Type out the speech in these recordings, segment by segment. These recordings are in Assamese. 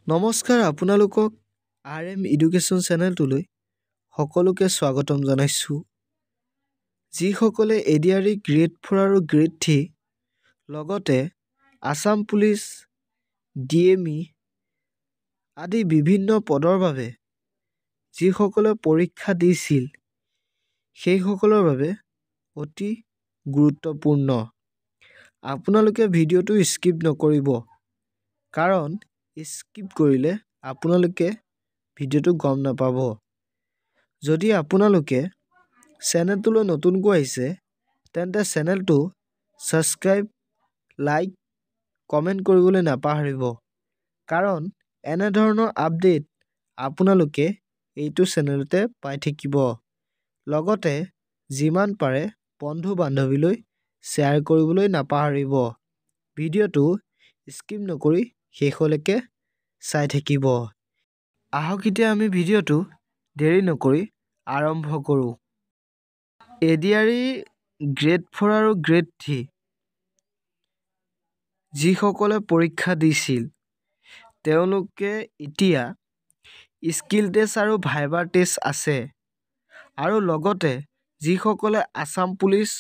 নমস্কাৰ আপোনালোকক RM এডুকেশ্যন চেনেলটোলৈ সকলোকে স্বাগতম জনাইছোঁ। যিসকলে ADRE গ্ৰেড 4 আৰু গ্ৰেড 3 লগতে আসাম পুলিচ DME আদি বিভিন্ন পদৰ বাবে যিসকলে পৰীক্ষা দিছিল সেইসকলৰ বাবে অতি গুৰুত্বপূৰ্ণ। আপোনালোকে ভিডিঅ'টো স্কিপ নকৰিব, কাৰণ স্কিপ কৰিলে আপোনালোকে ভিডিঅ'টো গম নাপাব। যদি আপোনালোকে চেনেলটোলৈ নতুনকৈ আহিছে তেন্তে চেনেলটো ছাবস্ক্ৰাইব, লাইক, কমেণ্ট কৰিবলৈ নাপাহৰিব, কাৰণ এনেধৰণৰ আপডেট আপোনালোকে এইটো চেনেলতে পাই থাকিব। লগতে যিমান পাৰে বন্ধু-বান্ধৱীলৈ শ্বেয়াৰ কৰিবলৈ নাপাহৰিব। ভিডিঅ'টো স্কিপ নকৰি শেষলৈকে চাই থাকিব। আহক এতিয়া আমি ভিডিঅ'টো দেৰি নকৰি আৰম্ভ কৰোঁ। ADRE গ্ৰেড 4 আৰু গ্ৰেড 3 যিসকলে পৰীক্ষা দিছিল তেওঁলোকে এতিয়া স্কিল টেষ্ট আৰু ভাইবা টেষ্ট আছে, আৰু লগতে যিসকলে আসাম পুলিচ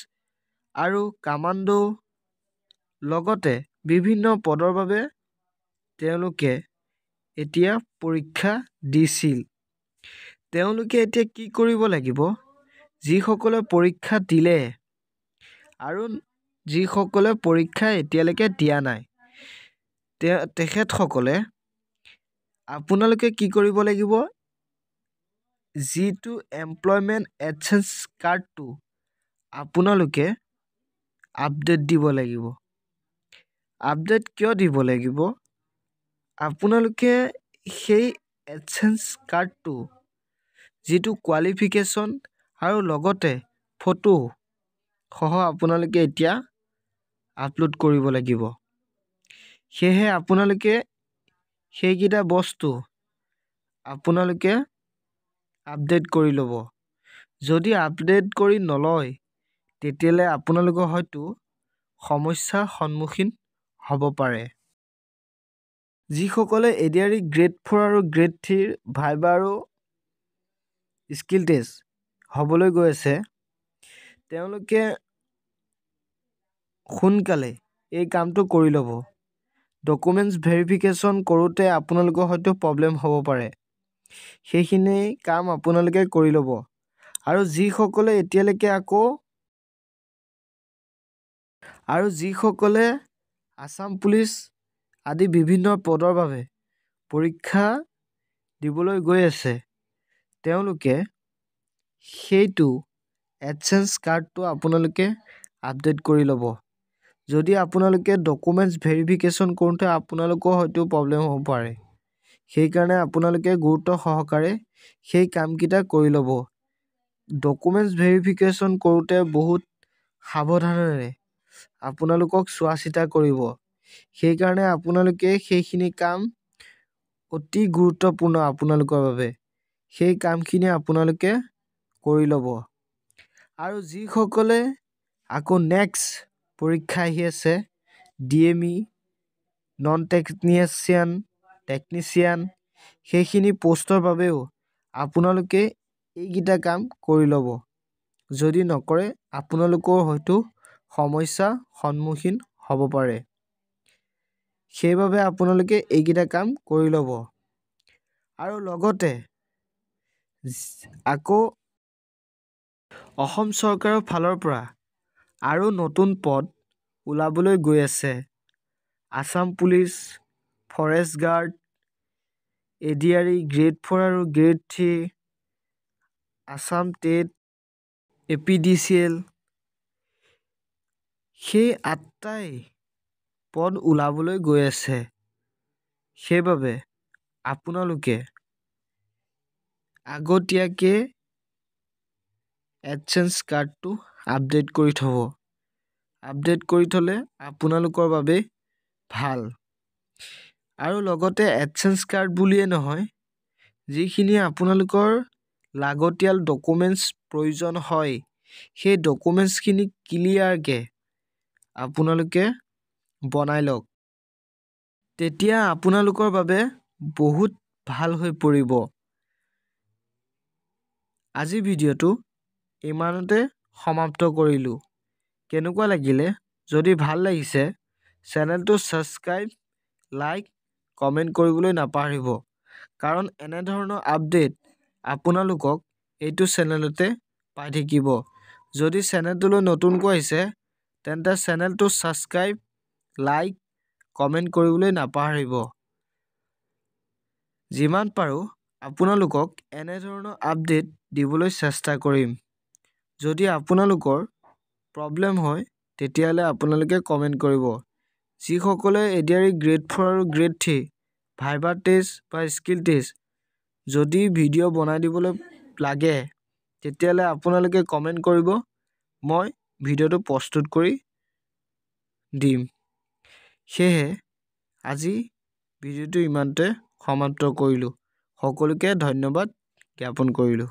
আৰু কামাণ্ডো লগতে বিভিন্ন পদৰ বাবে তেওঁলোকে এতিয়া পৰীক্ষা দিছিল। তেওঁলোকে এতিয়া কি কৰিব লাগিব? যিসকলে পৰীক্ষা দিলে আৰু যিসকলে পৰীক্ষা এতিয়ালৈকে দিয়া নাই তেখেতসকলে আপোনালোকে কি কৰিব লাগিব? যিটো এমপ্লয়মেণ্ট এক্সচেঞ্জ কাৰ্ডটো আপোনালোকে আপডেট দিব লাগিব। আপডেট কিয় দিব লাগিব? আপোনালোকে সেই এক্সচেঞ্জ কাৰ্ডটো যিটো কোৱালিফিকেশ্যন আৰু লগতে ফটো সহ আপোনালোকে এতিয়া আপলোড কৰিব লাগিব। সেয়েহে আপোনালোকে সেইকেইটা বস্তু আপোনালোকে আপডেট কৰি ল'ব। যদি আপডেট কৰি নলয় তেতিয়াহ'লে আপোনালোকৰ হয়তো সমস্যাৰ সন্মুখীন হ'ব পাৰে। যিসকলে ADRE গ্ৰেড 4 আৰু গ্ৰেড 3 ভাইবা আৰু স্কিল টেষ্ট হ'বলৈ গৈ আছে তেওঁলোকে সোনকালে এই কামটো কৰি ল'ব। ডকুমেণ্টছ ভেৰিফিকেশ্যন কৰোঁতে আপোনালোকৰ হয়তো প্ৰব্লেম হ'ব পাৰে, সেইখিনি কাম আপোনালোকে কৰি ল'ব। আৰু যিসকলে আসাম পুলিচ আদি বিভিন্ন পদৰ বাবে পৰীক্ষা দিবলৈ গৈ আছে তেওঁলোকে সেইটো এক্সচেঞ্জ কাৰ্ডটো আপোনালোকে আপডেট কৰি ল'ব। যদি আপোনালোকে ডকুমেণ্টছ ভেৰিফিকেশ্যন কৰোঁতে আপোনালোকৰ হয়তো প্ৰব্লেম হ'ব পাৰে, সেইকাৰণে আপোনালোকে গুৰুত্ব সহকাৰে সেই কামকেইটা কৰি ল'ব। ডকুমেণ্টছ ভেৰিফিকেশ্যন কৰোঁতে বহুত সাৱধানেৰে আপোনালোকক চোৱা চিতা কৰিব। সেইকাৰণে আপোনালোকে সেইখিনি কাম অতি গুৰুত্বপূৰ্ণ আপোনালোকৰ বাবে। সেই কামখিনি আপোনালোকে কৰি ল'ব। আৰু যিসকলে আকৌ নেক্সট পৰীক্ষা আহি আছে DME, নন টেকনিচিয়ান সেইখিনি পষ্টৰ বাবেও আপোনালোকে এইকেইটা কাম কৰি ল'ব। যদি নকৰে আপোনালোকৰ হয়তো সমস্যাৰ সন্মুখীন হ'ব পাৰে। সেইবাবে আপোনালোকে এইকেইটা কাম কৰি ল'ব। আৰু লগতে আকৌ অসম চৰকাৰৰ ফালৰ পৰা আৰু নতুন পদ ওলাবলৈ গৈ আছে। Assam police, forest guard, ADRE grade 4 আৰু গ্ৰেড 3, আসাম টেট, APDCL সেই 8টাই পদ ওলাবলৈ গৈ আছে। সেইবাবে আপোনালোকে আগতীয়াকৈ এক্সচেঞ্জ কাৰ্ডটো আপডেট কৰি থ'ব। আপডেট কৰি থ'লে আপোনালোকৰ বাবে ভাল। আৰু লগতে এক্সচেঞ্জ কাৰ্ড বুলিয়ে নহয়, যিখিনি আপোনালোকৰ লাগতিয়াল ডকুমেণ্টছ প্ৰয়োজন হয় সেই ডকুমেণ্টছখিনি ক্লিয়াৰকৈ আপোনালোকে বনাই লওক। তেতিয়া আপোনালোকৰ বাবে বহুত ভাল হৈ পৰিব। আজি ভিডিঅ'টো ইমানতে সমাপ্ত কৰিলোঁ। কেনেকুৱা লাগিলে? যদি ভাল লাগিছে চেনেলটো ছাবস্ক্ৰাইব, লাইক, কমেণ্ট কৰিবলৈ নাপাহৰিব। কাৰণ এনেধৰণৰ আপডেট আপোনালোকক এইটো চেনেলতে পাই থাকিব। যদি চেনেলটোলৈ নতুনকৈ আহিছে তেন্তে চেনেলটো ছাবস্ক্ৰাইব, লাইক, কমেণ্ট কৰিবলৈ নাপাহৰিব। যিমান পাৰোঁ আপোনালোকক এনেধৰণৰ আপডেট দিবলৈ চেষ্টা কৰিম। যদি আপোনালোকৰ প্ৰব্লেম হয় তেতিয়াহ'লে আপোনালোকে কমেণ্ট কৰিব। যিসকলে এডিআৰই গ্ৰেড 4 আৰু গ্ৰেড 3 ভাইভা টেষ্ট বা স্কিল টেষ্ট যদি ভিডিঅ' বনাই দিবলৈ লাগে তেতিয়াহ'লে আপোনালোকে কমেণ্ট কৰিব, মই ভিডিঅ'টো প্ৰস্তুত কৰি দিম। সেয়েহে আজি ভিডিঅ'টো ইমানতে সমাপ্ত কৰিলোঁ। সকলোকে ধন্যবাদ জ্ঞাপন কৰিলোঁ।